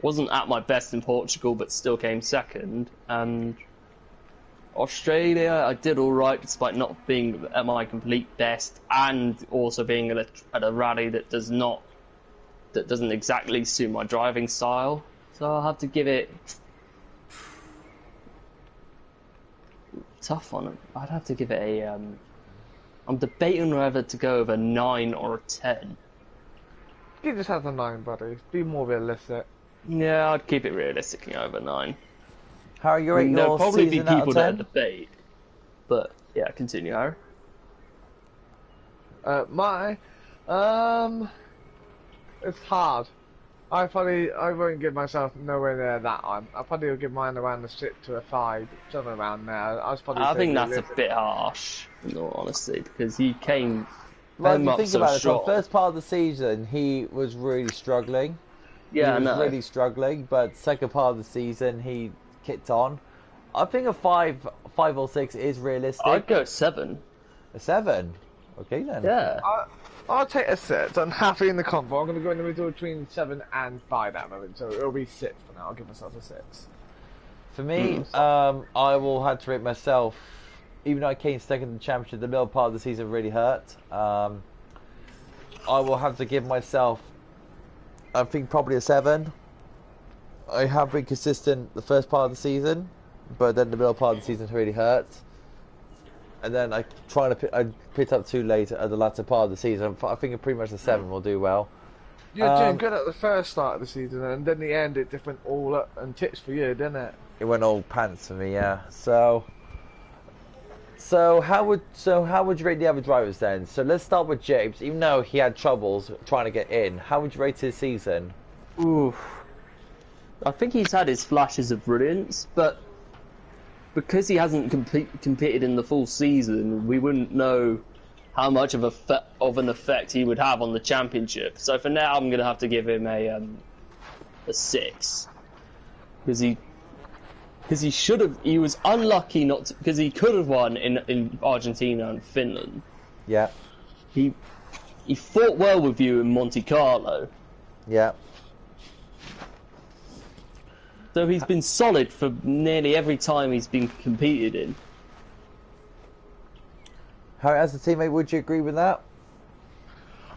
wasn't at my best in Portugal, but still came second. And Australia, I did all right despite not being at my complete best, and also being at a rally that doesn't exactly suit my driving style. So I'll have to give it. Tough one. I'd have to give it a. I'm debating whether to go with a 9 or a 10. You just have a 9, buddy. Be more realistic. Yeah, I'd keep it realistically over 9. How are you rating There'll your probably be season out people of that 10? debate, but yeah, continue, Harry. It's hard. I won't give myself nowhere near that one. I probably will give mine around a 6 to a 5, something around there. I think that's a bit harsh, in all honesty, because he came. Well, if you up think so about it, strong. Tom, first part of the season, he was really struggling. Yeah, he was I know. really struggling, but second part of the season, he kicked on. I think a 5 or 6 is realistic. I'd go 7. A 7? Okay, then. Yeah. I'll take a 6. I'm happy in the combo. I'm going to go in the middle between 7 and 5 at the moment, so it'll be 6 for now. I'll give myself a 6. For me, I will have to rate myself, even though I came second in the championship, the middle part of the season really hurt. I will have to give myself, I think, probably a 7. I have been consistent the first part of the season, but then the middle part of the season really hurt. And then I picked up too late at the latter part of the season. I think pretty much a 7 will do well. You're doing good at the first start of the season, and then the end, it just went all up and tips for you, didn't it? It went all pants for me, yeah. So how would you rate the other drivers then? So let's start with James. Even though he had troubles trying to get in, how would you rate his season? Oof. I think he's had his flashes of brilliance, but because he hasn't competed in the full season, we wouldn't know how much of an effect he would have on the championship. So for now, I'm going to have to give him a 6, because he was unlucky not to, because he could have won in Argentina and Finland. Yeah. He fought well with you in Monte Carlo. Yeah. So he's been solid for nearly every time he's been competed in. Harry, as a teammate, would you agree with that?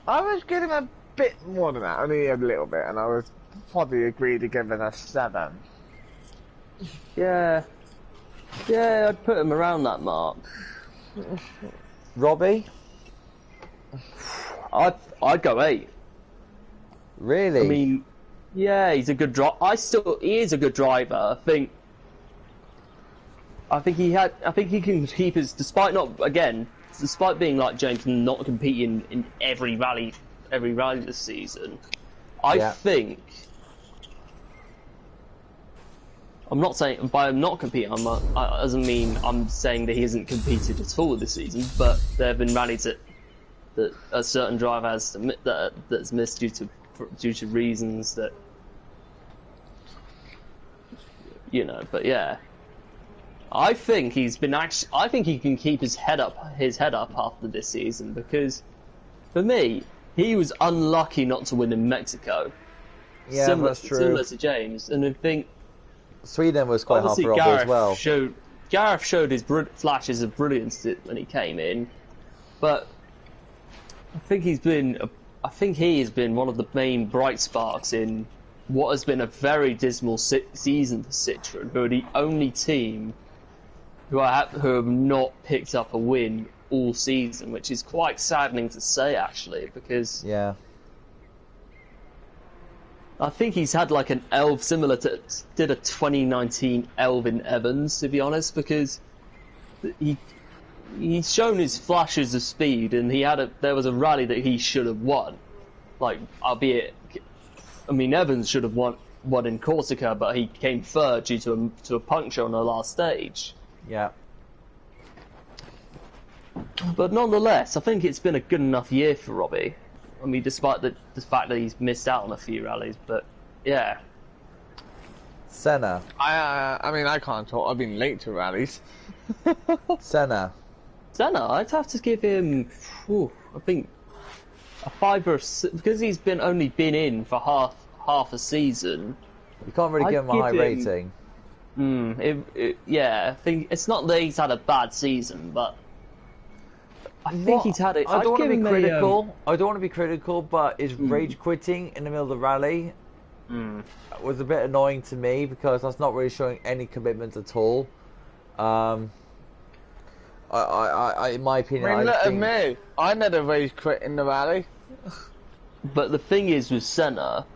I was giving a bit more than that, only a little bit, and I was probably agreed to give it a 7. Yeah. Yeah, I'd put him around that mark. Robbie? I'd go 8. Really? I mean, yeah, he's a good driver. He is a good driver. I think he can keep his, despite being like James and not competing in every rally this season. I think. I'm not saying by not competing. Doesn't mean I'm saying that he hasn't competed at all this season. But there have been rallies that a certain driver that's missed due to reasons that, you know. But yeah, I think he can keep his head up after this season, because for me he was unlucky not to win in Mexico. Yeah, that's true. Similar to James, and I think. Sweden was quite hard for Robbie as well. Gareth showed his flashes of brilliance when he came in, but I think he has been one of the main bright sparks in what has been a very dismal season for Citroën, who are the only team who have not picked up a win all season, which is quite saddening to say, actually, because I think he's had like an elf similar to did a 2019 Elvin Evans, to be honest, because he's shown his flashes of speed, and there was a rally that he should have won, like, albeit, I mean, Evans should have won in Corsica, but he came third due to a puncture on the last stage. Yeah. But nonetheless, I think it's been a good enough year for Robbie. I mean, despite the fact that he's missed out on a few rallies, but yeah. Senna. I mean, I can't talk. I've been late to rallies. Senna, I'd have to give him, I think, a 5 or a 6, because he's only been in for half a season. You can't really give him a high rating. Yeah, I think it's not that he's had a bad season, but I think he's had it. I don't want to be critical. I don't want to be critical, but his rage quitting in the middle of the rally was a bit annoying to me, because that's not really showing any commitment at all. In my opinion, I never rage quit in the rally. But the thing is with Senna,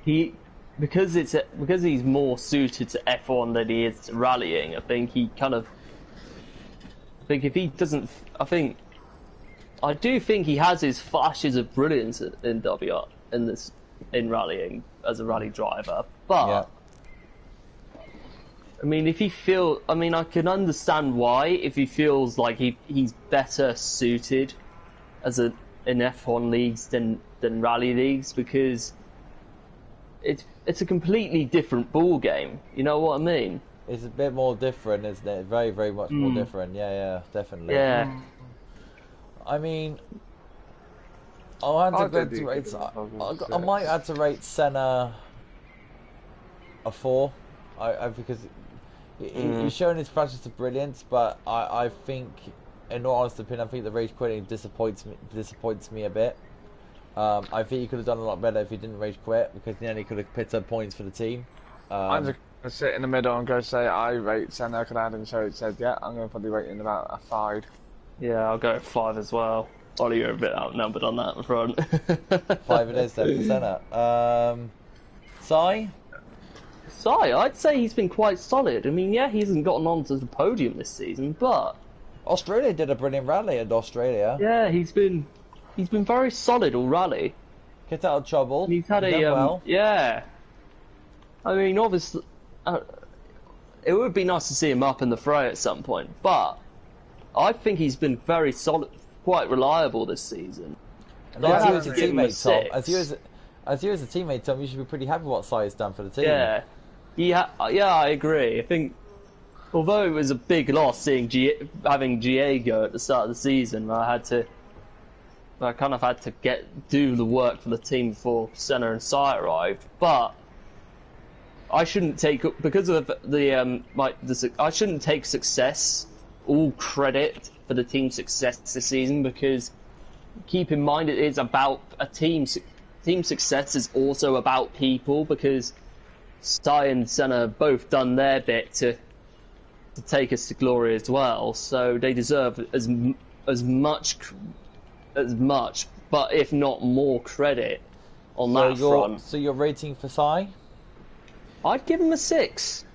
because he's more suited to F1 than he is to rallying. I think if he doesn't, I do think he has his flashes of brilliance in rallying as a rally driver, but I mean, I can understand why, if he feels like he's better suited in F1 leagues than rally leagues, because it's a completely different ball game. You know what I mean? It's a bit more different, isn't it? Very, very much more different. Yeah, definitely. Yeah. I mean, I might have to rate Senna a 4, because he's shown his flashes of brilliance, but I think, in all honest opinion, I think the rage quitting disappoints me a bit. I think he could have done a lot better if he didn't rage quit, because then he could have picked up points for the team. I'm just going to sit in the middle and go say I rate Senna, because I hadn't said yet. I'm going to probably rate him about a 5. Yeah, I'll go 5 as well. Ollie, you're a bit outnumbered on that front. 5 it is then for Senna. Sai, I'd say he's been quite solid. I mean, yeah, he hasn't gotten onto the podium this season, but Australia did a brilliant rally at Australia. Yeah, he's been very solid all rally. Kept out of trouble. He's had yeah. I mean, obviously, it would be nice to see him up in the fray at some point, but I think he's been very solid, quite reliable this season. And as you as a teammate, Tom, as you as a teammate, Tom, you should be pretty happy with what Sai has done for the team. Yeah, I agree. I think, although it was a big loss having Diego at the start of the season, I kind of had to do the work for the team before Senna and Sai arrived, but I shouldn't take, because of I shouldn't take all credit for the team's success this season, because keep in mind it is about a team. Team success is also about people, because Sai and Senna have both done their bit to take us to glory as well. So they deserve as much, but if not more credit on that front. So you're rating for Sai? I'd give him a 6.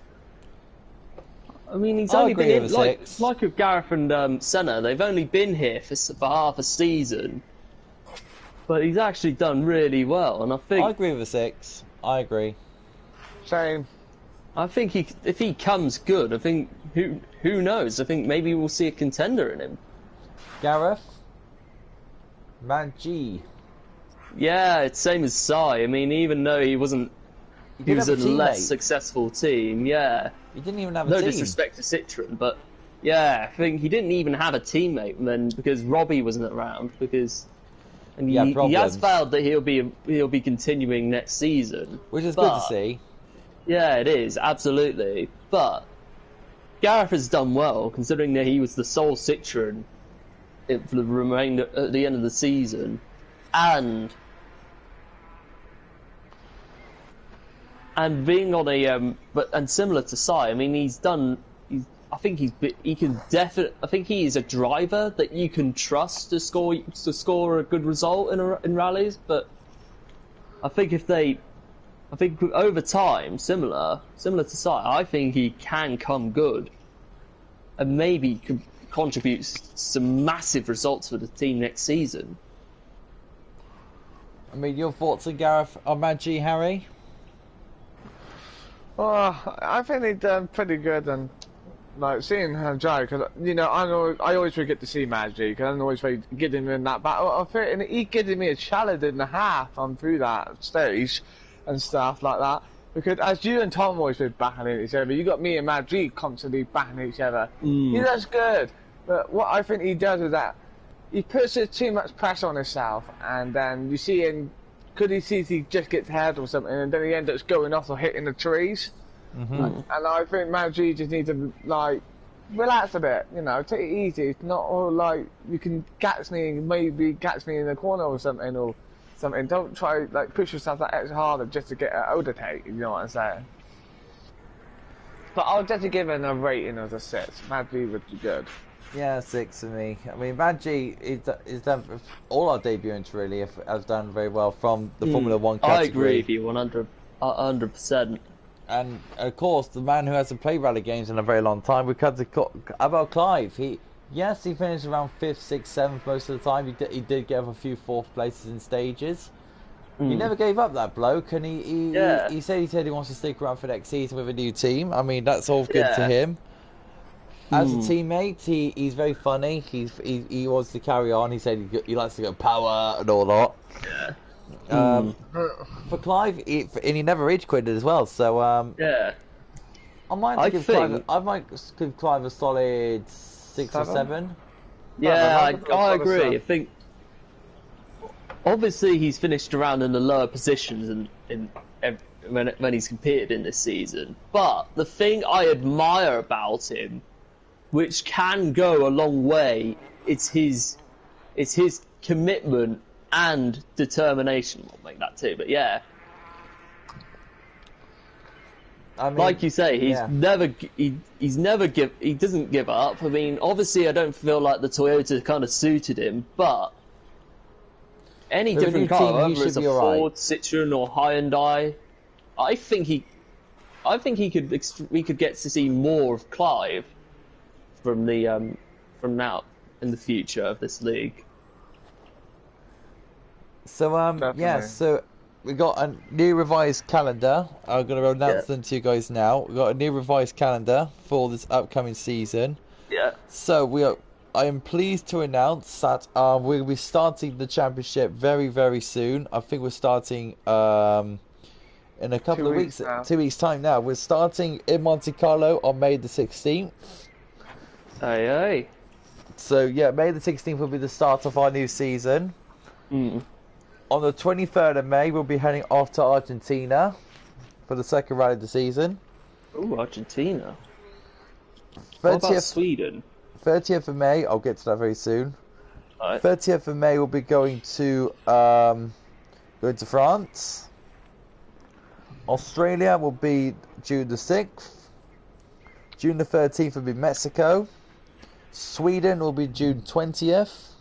I mean, he's only been in, like with Gareth and Senna, they've only been here for half a season, but he's actually done really well, and I think I agree with a 6. I agree. Same. I think if he comes good, I think who knows? I think maybe we'll see a contender in him. Gareth, Matt G. Yeah, it's same as Sai. I mean, even though he was a less successful team. Yeah. He didn't even have a team. No disrespect to Citroen, but yeah, I think he didn't even have a teammate. And then because Robbie wasn't around, and he has vowed that he'll be continuing next season, which is good to see. Yeah, it is absolutely. But Gareth has done well considering that he was the sole Citroen for the remainder at the end of the season, and being on and similar to Sai, I mean, I think he is a driver that you can trust to score a good result in rallies. But I think over time, similar to Sai, I think he can come good, and maybe contribute some massive results for the team next season. I mean, your thoughts on Gareth on Maggi, Harry? Well, I think they've done pretty good, and like seeing him drive, because I always forget to see Maggi, because I'm always very good in that battle. I think, and he gave me a challenge and a half on through that stage and stuff like that. Because as you and Tom always been backing each other, you got me and Maggi constantly backing each other. He does good, but what I think he does is that he puts too much pressure on himself, and then you see him. Could he see he just gets ahead or something, and then he ends up going off or hitting the trees? And I think Maggi just needs to relax a bit, take it easy. It's not all you can maybe catch me in the corner or something. Don't try push yourself that extra harder just to get an overtake. You know what I'm saying? But I'll definitely give him a rating of a 6. Maggi would be good. Yeah, 6 for me. I mean, Maggi is done all our debutantes really has done very well from the Formula 1 category. I agree with you 100%. And of course, the man who hasn't played rally games in a very long time, about Clive. He finished around 5th, 6th, 7th most of the time. He did get a few 4th places in stages. He never gave up, that bloke, and he said he wants to stick around for next season with a new team. I mean, that's all good to him. As a teammate, he's very funny. He wants to carry on. He said he likes to go power and all that. Yeah. For Clive, he never rage quitted as well. So I might give Clive a solid 6 or 7. Yeah, I agree. I think obviously he's finished around in the lower positions when he's competed in this season. But the thing I admire about him, which can go a long way, it's his commitment and determination. We'll make that too, but yeah. I mean, like you say, he doesn't give up. I mean, obviously, I don't feel like the Toyota kind of suited him, but any different car, whether it's a Ford, Citroen, or Hyundai, I think we could get to see more of Clive from now in the future of this league. So so we got a new revised calendar. I'm going to announce them to you guys now. We got a new revised calendar for this upcoming season. Yeah. So I am pleased to announce that we'll be starting the championship very, very soon. I think we're starting in a couple of weeks. 2 weeks time now. We're starting in Monte Carlo on May the 16th. Aye. So yeah, May the 16th will be the start of our new season. On the 23rd of May, we'll be heading off to Argentina for the second rally of the season. Ooh, Argentina. What about Sweden? 30th of May, I'll get to that very soon. Right. 30th of May, we'll be going to France. Australia will be June the 6th. June the 13th will be Mexico. Sweden will be June 20th.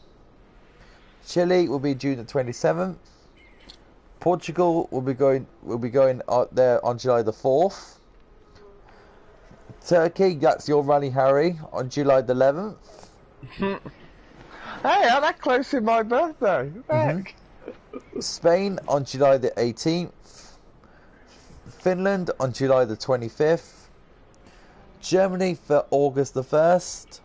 Chile will be June the 27th. Portugal will be going out there on July the 4th. Turkey, that's your rally, Harry, on July the 11th. Hey, I'm that close to my birthday. Heck. Spain on July the 18th. Finland on July the 25th. Germany for August the 1st.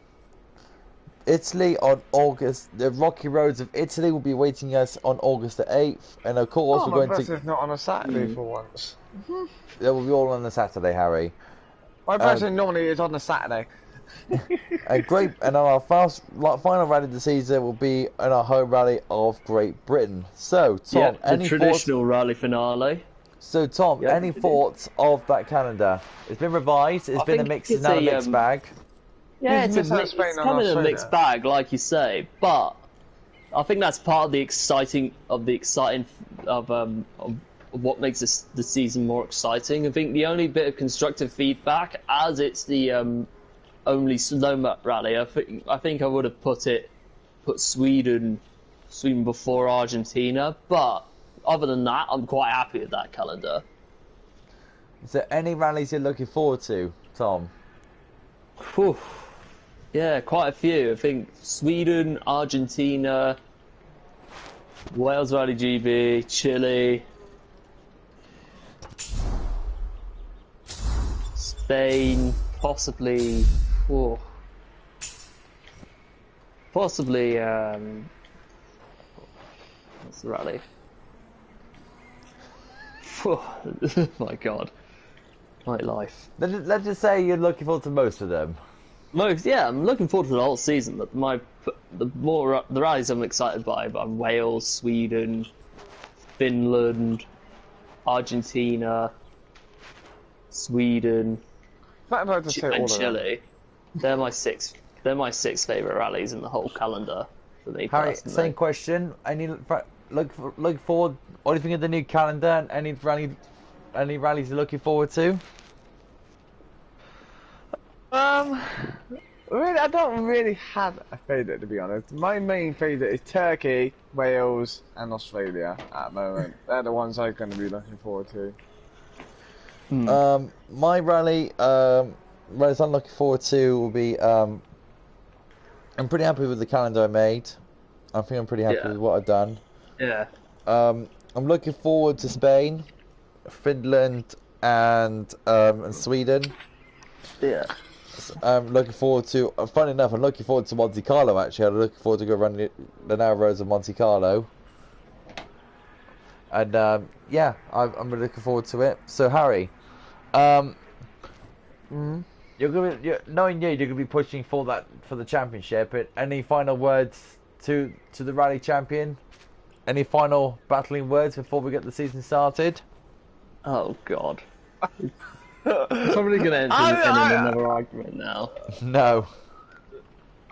Italy on August. The rocky roads of Italy will be awaiting us on August the 8th. And of course, we're going to. Not on a Saturday for once. They will be all on a Saturday, Harry. My birthday normally is on a Saturday. And our final rally of the season will be in our home rally of Great Britain. So, Tom, the traditional rally finale. So, Tom, any thoughts of that calendar? It's been revised. It's been a mix. It's now a mixed bag. Yeah, it's kind of a mixed bag, like you say. But I think that's part of the exciting of what makes the season more exciting. I think the only bit of constructive feedback, as it's the only slow map rally, I think I would have put Sweden before Argentina. But other than that, I'm quite happy with that calendar. Is there any rallies you're looking forward to, Tom? Whew. Yeah, quite a few. I think Sweden, Argentina, Wales Rally GB, Chile, Spain, possibly. What's the rally? Oh my God, my life. Let's just say you're looking forward to most of them. I'm looking forward to the whole season. But the rallies I'm excited by are Wales, Sweden, Finland, Argentina, Sweden, and Chile. They're my six favourite rallies in the whole calendar for me. Harry, personally. same question. Look forward. What do you think of the new calendar? And any rallies you're looking forward to? Really, I don't really have a favourite, to be honest. My main favourite is Turkey, Wales, and Australia at the moment. They're the ones I'm going to be looking forward to. My rallies I'm looking forward to will be. I'm pretty happy with the calendar I made. I think I'm pretty happy with what I've done. Yeah. I'm looking forward to Spain, Finland, and Sweden. Yeah. I'm looking forward to. Funny enough, I'm looking forward to Monte Carlo. Actually, I'm looking forward to go run the narrow roads of Monte Carlo. And I'm really looking forward to it. So Harry, knowing you're gonna be pushing for the championship. Any final words to the rally champion? Any final battling words before we get the season started? Oh God. Probably going to end in another argument now. No.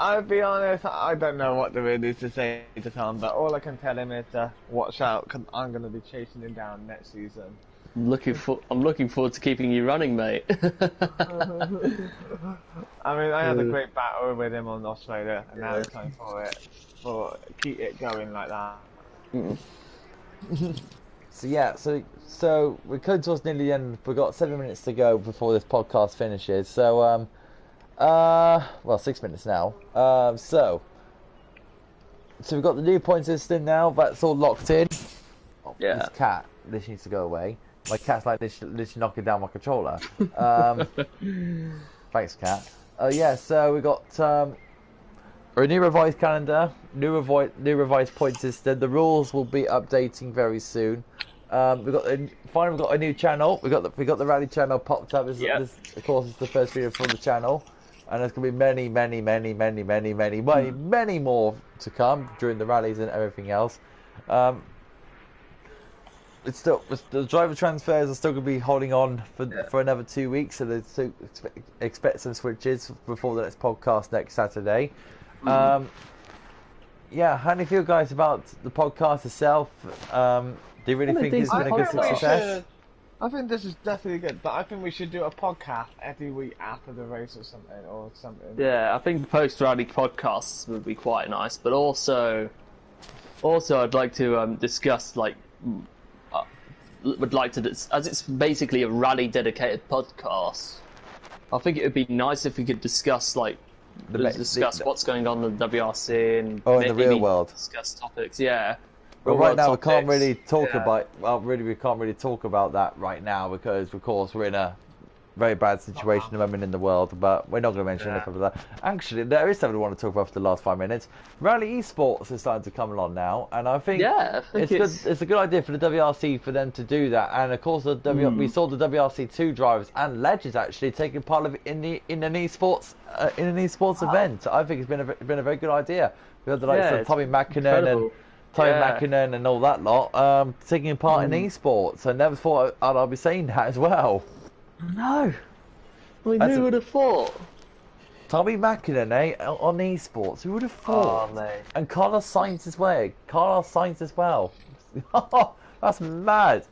I'll be honest, I don't know what there really is to say to Tom, but all I can tell him is to watch out, because I'm going to be chasing him down next season. I'm looking forward to keeping you running, mate. I mean, I had a great battle with him on Australia, and now it's time for keep it going like that. So we're coming towards nearly the end. We've got 7 minutes to go before this podcast finishes. So 6 minutes now. So we've got the new point system now. That's all locked in. Oh, Yeah. This cat, this needs to go away. My cat's like this knocking down my controller. Thanks, cat. So we got a new revised calendar, new revised point system. The rules will be updating very soon. We've got a new channel. We got the rally channel popped up. This, of course, is the first video from the channel, and there's going to be many more to come during the rallies and everything else. It's still the driver transfers are still going to be holding on for another 2 weeks, so there's expect some switches before the next podcast next Saturday. How do you feel, guys, about the podcast itself? Do you really think it's been a good success? I think this is definitely good, but I think we should do a podcast every week after the race or something. Yeah, I think post-rally podcasts would be quite nice, but also I'd like to discuss would like to as it's basically a rally dedicated podcast. I think it would be nice if we could discuss what's going on in the WRC and in the real world. Discuss topics, yeah. Well, right now we can't really talk about. Well, really, we can't really talk about that right now because, of course, we're in a very bad situation at the moment in the world. But we're not going to mention anything about that. Actually, there is something I want to talk about for the last 5 minutes. Rally esports is starting to come along now, and I think, it's a good idea for the WRC for them to do that. And of course, we saw the WRC2 drivers and legends actually taking part of it in an esports event. I think it's been a very good idea. We had the likes of Tommy Mäkinen and all that lot taking part in esports. I never thought I'd be saying that as well. No. Who would have thought? Tommy Mäkinen, on esports. Who would have thought? Oh, mate. And Carlos Sainz as well. That's mad.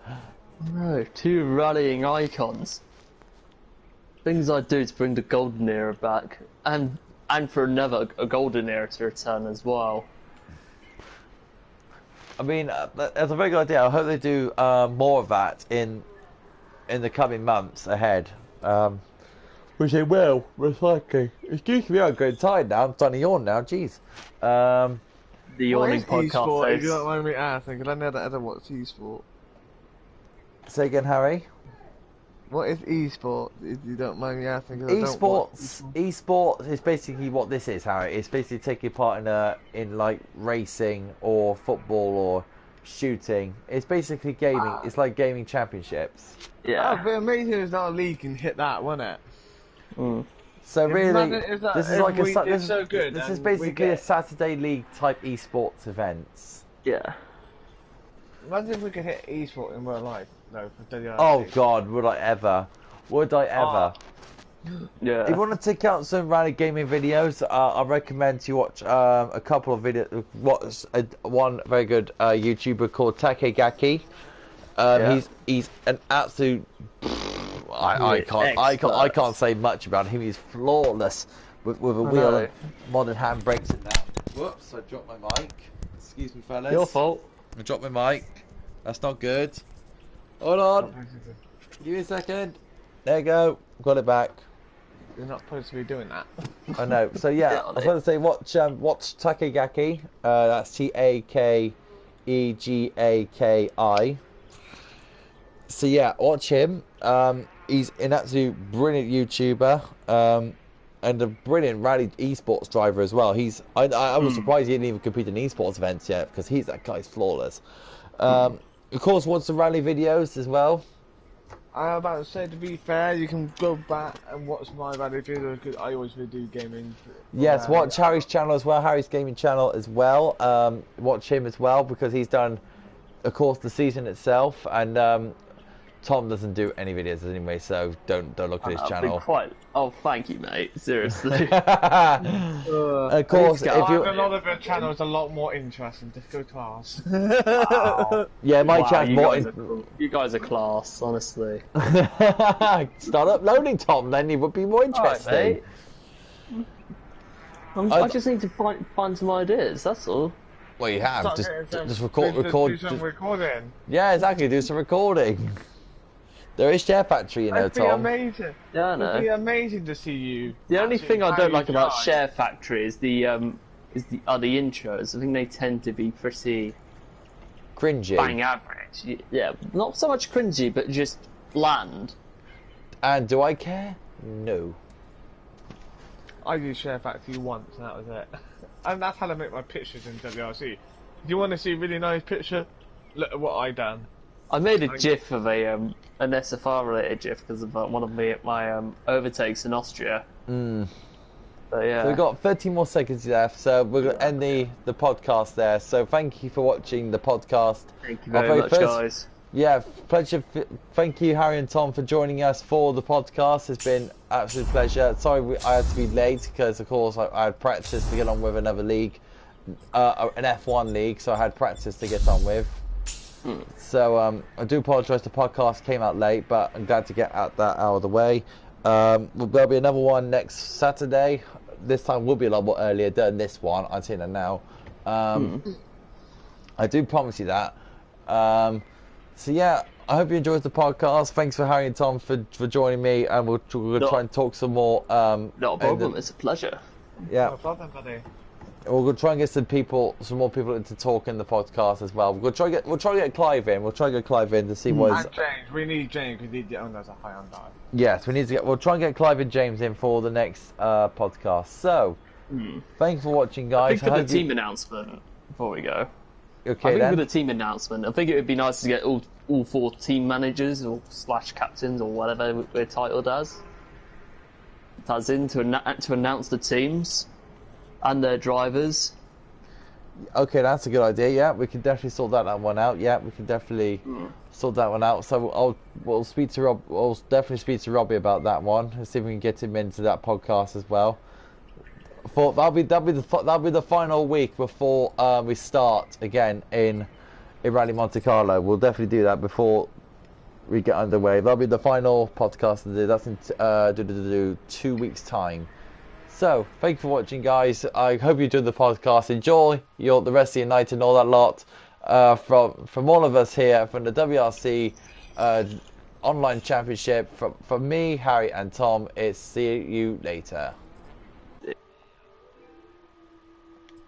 No, 2 rallying icons. Things I'd do to bring the golden era back, and for a golden era to return as well. I mean, that's a very good idea. I hope they do more of that in the coming months ahead. Which they will, most likely. Excuse me, I'm getting tired now. I'm starting to yawn now. Jeez. The yawning podcast. If you don't mind me asking, because I never ever watched e-sport. Say again, Harry. What is e-sport? If you don't mind me asking. Esports is basically what this is, Harry. It's basically taking part in like racing or football or shooting. It's basically gaming. It's like gaming championships. Yeah. It'd be amazing if our league can hit that, wouldn't it? Mm. So really, this is good. basically a Saturday League type esports events. Yeah. Imagine if we could hit e-sport in real life. No, for WRC. Oh God, would I ever? Yeah. If you want to check out some rally gaming videos, I recommend you watch a couple of videos. One very good YouTuber called Takegaki. He's an absolute. I can't say much about him. He's flawless with a wheel and modern handbrakes in that. Whoops! I dropped my mic. Excuse me, fellas. Your fault. I dropped my mic. That's not good. Hold on. Give me a second. There you go. Got it back. You're not supposed to be doing that. I know. So yeah, I was going to say watch Takegaki. That's Takegaki. So yeah, watch him. He's an absolute brilliant YouTuber. And a brilliant rally esports driver as well. I was surprised he didn't even compete in esports events yet because that guy's flawless. Of course, watch the rally videos as well. I'm about to say, to be fair, you can go back and watch my rally videos because I always do gaming. Yes, watch Harry's channel as well, Harry's gaming channel as well. Watch him as well because he's done, of course, the season itself. And Tom doesn't do any videos anyway, so don't look at his channel. Oh, thank you, mate. Seriously. Of course, if you a lot of your channels a lot more interesting. Just go to ours. Yeah, my channel's more. You guys are class, honestly. Start uploading, Tom. Then it would be more interesting. I just need to find some ideas. That's all. Well, you have just record. Do some recording. Yeah, exactly. Do some recording. There is Share Factory, you know, It'd be Tom. amazing. Yeah, I know. It'd be amazing to see you. The only thing I don't like about Share Factory is the intros. I think they tend to be pretty cringy. Bang average. Yeah, not so much cringy, but just bland. And do I care? No. I used Share Factory once, and that was it. And that's how I make my pictures in WRC. If you want to see a really nice picture, look at what I done. I made a GIF of an SFR related GIF because of one of my overtakes in Austria. Mm. So yeah. So we've got 13 more seconds left, so we're going to end the podcast there. So thank you for watching the podcast. Thank you very much, guys. Yeah, pleasure. Thank you, Harry and Tom, for joining us for the podcast. It's been an absolute pleasure. Sorry I had to be late because, of course, I had practice to get on with another league, an F1 league, so I had practice to get on with. So I do apologise. The podcast came out late, but I'm glad to get that out of the way. There'll be another one next Saturday. This time will be a lot more earlier than this one. I'm saying that now. I do promise you that. So yeah, I hope you enjoyed the podcast. Thanks for Harry and Tom for joining me, and we'll try and talk some more. Not a problem. It's a pleasure. Yeah. No problem, buddy. We're gonna try and get some more people into talk in the podcast as well. We'll try to get Clive in. We'll try to get Clive in to see what. And James, we need James. We need the owners of Hyundai. Yes, we'll try and get Clive and James in for the next podcast. So, thanks for watching, guys. I think for the team announcement before we go. Okay, I think then. for the team announcement, I think it would be nice to get all 4 team managers or / captains or whatever we're titled as in to announce the teams and their drivers. Okay, that's a good idea. Yeah, we can definitely sort that one out. Yeah, we can definitely sort that one out. So we'll speak to Rob. We'll definitely speak to Robbie about that one and see if we can get him into that podcast as well. For that'll be the final week before we start again in Rally Monte Carlo. We'll definitely do that before we get underway. That'll be the final podcast to do. That's in 2 weeks' time. So, thank you for watching, guys. I hope you enjoyed the podcast. Enjoy the rest of your night and all that lot. From all of us here from the WRC Online Championship, from me, Harry, and Tom, it's see you later.